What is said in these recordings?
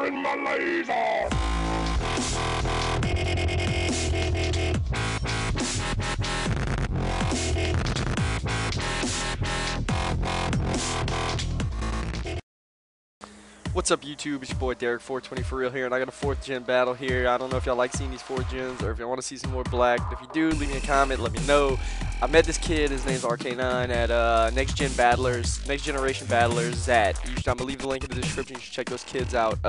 bring my laser! What's up YouTube, it's your boy Derek 420 for real here, and I got a 4th gen battle here. I don't know if y'all like seeing these 4th gens or if y'all want to see some more black. If you do, leave me a comment, let me know. I met this kid, his name's RK9 at Next Generation Battlers at, I'm gonna leave the link in the description, you should check those kids out.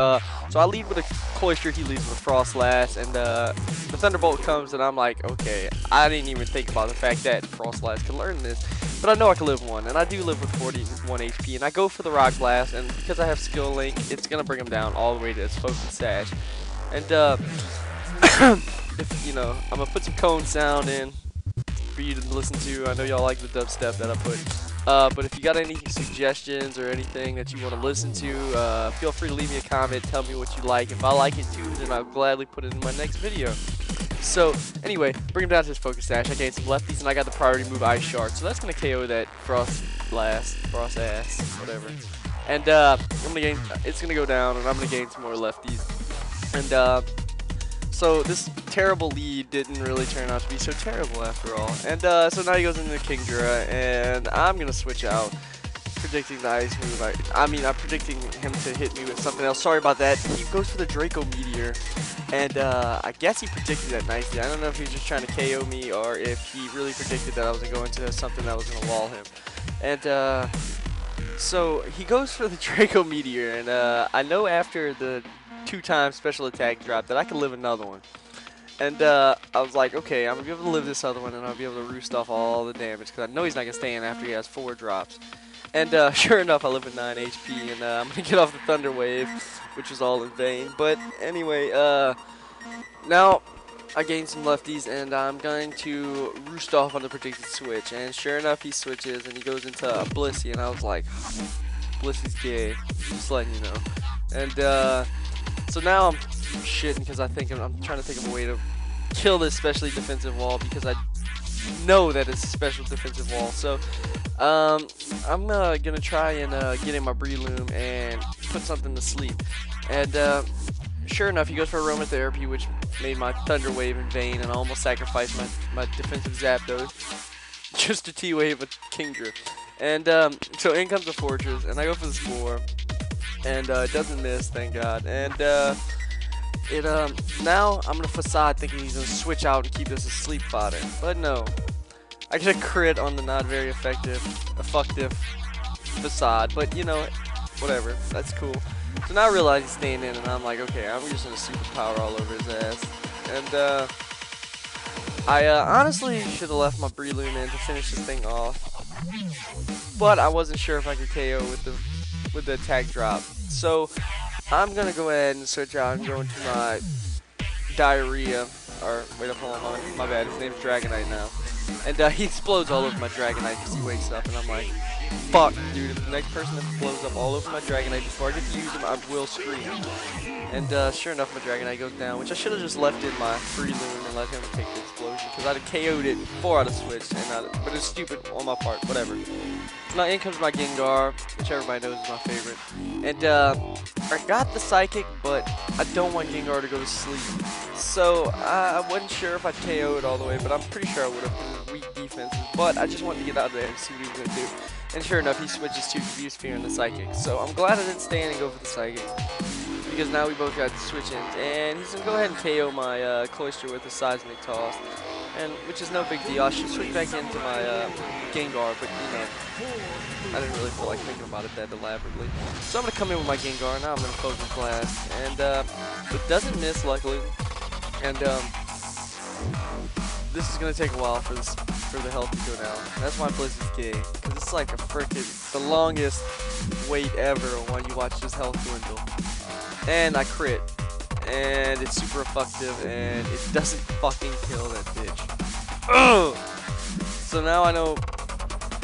So I lead with a Cloister, he leads with a Frost Last, and the Thunderbolt comes and I'm like, okay, I didn't even think about the fact that Frost Last could learn this. But I know I can live one, and I do live with 41 HP, and I go for the Rock Blast, and because I have Skill Link, it's going to bring him down all the way to his Focus Sash. And, if, you know, I'm going to put some cone sound in for you to listen to. I know y'all like the dubstep that I put. But if you got any suggestions or anything that you want to listen to, feel free to leave me a comment, tell me what you like. If I like it too, then I'll gladly put it in my next video. So, anyway, bring him down to his Focus Sash. I gained some lefties, and I got the priority move Ice Shark. So that's going to KO that Frost Ass, whatever. And it's going to go down, and I'm going to gain some more lefties. And, so this terrible lead didn't really turn out to be so terrible after all. And, so now he goes into Kingdra, and I'm going to switch out. Predicting the ice move. I'm predicting him to hit me with something else. Sorry about that. He goes for the Draco Meteor, and I guess he predicted that nicely. I don't know if he was just trying to KO me or if he really predicted that I was going to go into something that was going to wall him. And so he goes for the Draco Meteor, and I know after the 2-time special attack drop that I could live another one. And I was like, okay, I'm going to be able to live this other one, and I'll be able to roost off all the damage, because I know he's not going to stay in after he has 4 drops. And sure enough, I live with 9 HP, and I'm going to get off the Thunder Wave, which was all in vain. But anyway, now I gained some lefties, and I'm going to roost off on the predicted switch. And sure enough, he switches, and he goes into Blissey, and I was like, Blissey's gay, just letting you know. And so now I'm shitting, because I'm trying to think of a way to kill this specially defensive wall, because I know that it's a special defensive wall. So I'm gonna try and get in my Breloom and put something to sleep. And sure enough, he goes for Aromatherapy, which made my Thunder Wave in vain, and I almost sacrificed my defensive Zapdos just to T-Wave a Kingdra. And so in comes the Fortress, and I go for the Spore, and it doesn't miss, thank God. And now I'm gonna Facade thinking he's gonna switch out and keep this a sleep fodder, but no. I get a crit on the not very effective Facade, but you know, whatever, that's cool. So now I realize he's staying in, and I'm like, okay, I'm just gonna superpower all over his ass. And I honestly should have left my Breloom in to finish this thing off, but I wasn't sure if I could KO with the attack drop. So I'm gonna go ahead and switch out and go into my Diarrhea, or wait up, hold on, my bad, his name's Dragonite now. And he explodes all over my Dragonite because he wakes up, and I'm like, fuck, dude, if the next person that blows up all over my Dragonite before I get to use him, I will scream. And sure enough, my Dragonite goes down, which I should have just left in my Breloom and let him take the explosion, because I'd have KO'd it before I'd have switched, but it's stupid on my part, whatever. So now in comes my Gengar, which everybody knows is my favorite. And I got the Psychic, but I don't want Gengar to go to sleep. So I wasn't sure if I'd KO it all the way, but I'm pretty sure I would have weak defenses. But I just wanted to get out there and see what he was going to do. And sure enough, he switches to Confuse Fear and the Psychic. So I'm glad I didn't stay in and go for the Psychic, because now we both got the switch ins. And he's going to go ahead and KO my Cloister with a Seismic Toss, and which is no big deal. I should switch back into my Gengar, but you know, I didn't really feel like thinking about it that elaborately. So I'm going to come in with my Gengar. Now I'm going to Focus Blast, and it doesn't miss, luckily. And this is going to take a while for the health to go down. That's why Blizz is gay, because it's like the longest wait ever while you watch this health dwindle. And I crit, and it's super effective, and it doesn't fucking kill that bitch. Ugh! So now I know,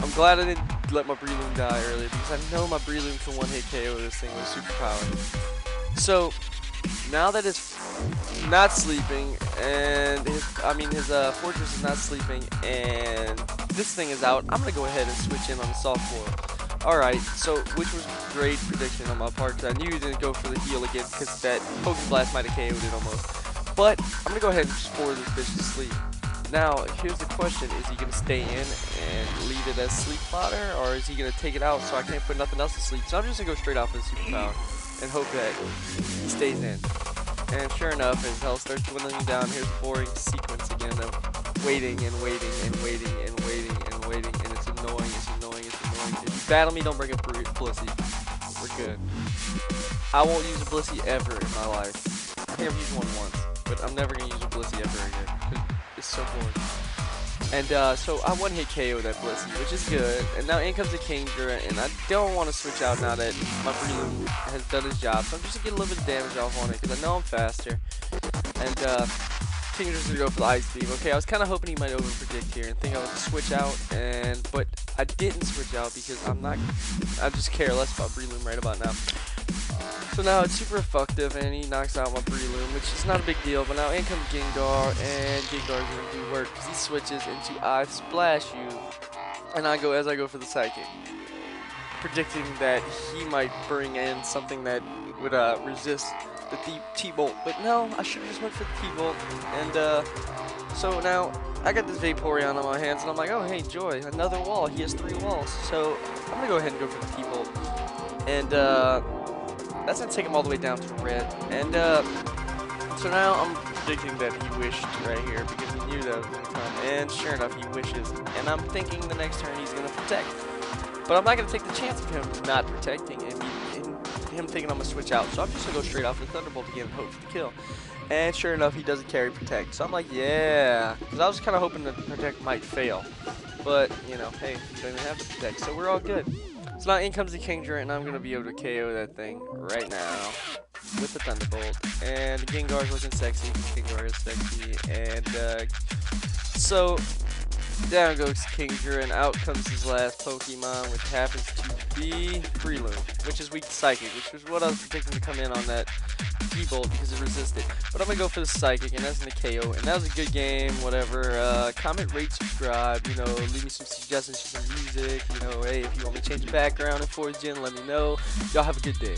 I'm glad I didn't let my Breloom die earlier, because I know my Breloom can one-hit KO this thing with superpower. So now that it's not sleeping, and his Fortress is not sleeping, and this thing is out, I'm gonna go ahead and switch in on the Soft Boil. Alright, so, which was great prediction on my part, because I knew you didn't go for the heal again, because that Potion Blast might have KO'd it almost. But, I'm going to go ahead and just bore this bitch to sleep. Now, here's the question, is he going to stay in and leave it as sleep fodder, or is he going to take it out so I can't put nothing else to sleep? So I'm just going to go straight off with superpower, and hope that he stays in. And sure enough, as hell starts dwindling down, here's a boring sequence again of waiting and waiting and waiting and waiting and waiting, and it's annoying, it's annoying, it's annoying. If you battle me, don't bring up Blissey. We're good. I won't use a Blissey ever in my life. I think I've used one once, but I'm never going to use a Blissey ever again, because it's so boring. And so I one-hit KO that Blissey, which is good. And now in comes the Kingdra, and I don't want to switch out now that my Breloom has done his job. So I'm just going to get a little bit of damage off on it, because I know I'm faster. And Kingdra's going to go for the Ice Beam. Okay, I was kind of hoping he might over-predict here and think I would switch out, but I didn't switch out because I just care less about Breloom right about now. So now it's super effective, and he knocks out my Breloom, which is not a big deal. But now in comes Gengar, and Gengar is going to do work because he switches into I Splash You, and I go for the Psychic, predicting that he might bring in something that would resist the deep T-Bolt. But no, I should have just went for the T-Bolt, and so now I got this Vaporeon on my hands, and I'm like, oh hey Joy, another wall. He has 3 walls, so I'm gonna go ahead and go for the T-Bolt, and that's going to take him all the way down to red. And so now I'm predicting that he wished right here because he knew that was going to come. And sure enough, he wishes. And I'm thinking the next turn he's going to protect. But I'm not going to take the chance of him not protecting and him thinking I'm going to switch out. So I'm just going to go straight off with Thunderbolt again and hope for the kill. And sure enough, he doesn't carry Protect. So I'm like, yeah. Because I was kind of hoping that Protect might fail. But, you know, hey, he doesn't have to Protect. So we're all good. So now in comes the Kingdra, and I'm going to be able to KO that thing right now with the Thunderbolt. And the Gengar's looking sexy. Gengar is sexy. And so down goes Kingdra, and out comes his last Pokemon, which happens to be Breloom, which is weak to Psychic, which was what I was predicting to come in on that T-Bolt because it resisted. But I'm going to go for the Psychic, and that's in the KO. And that was a good game, whatever. Comment, rate, subscribe, you know, leave me some suggestions for some music. You know, hey, if you want me to change the background in 4th Gen, let me know. Y'all have a good day.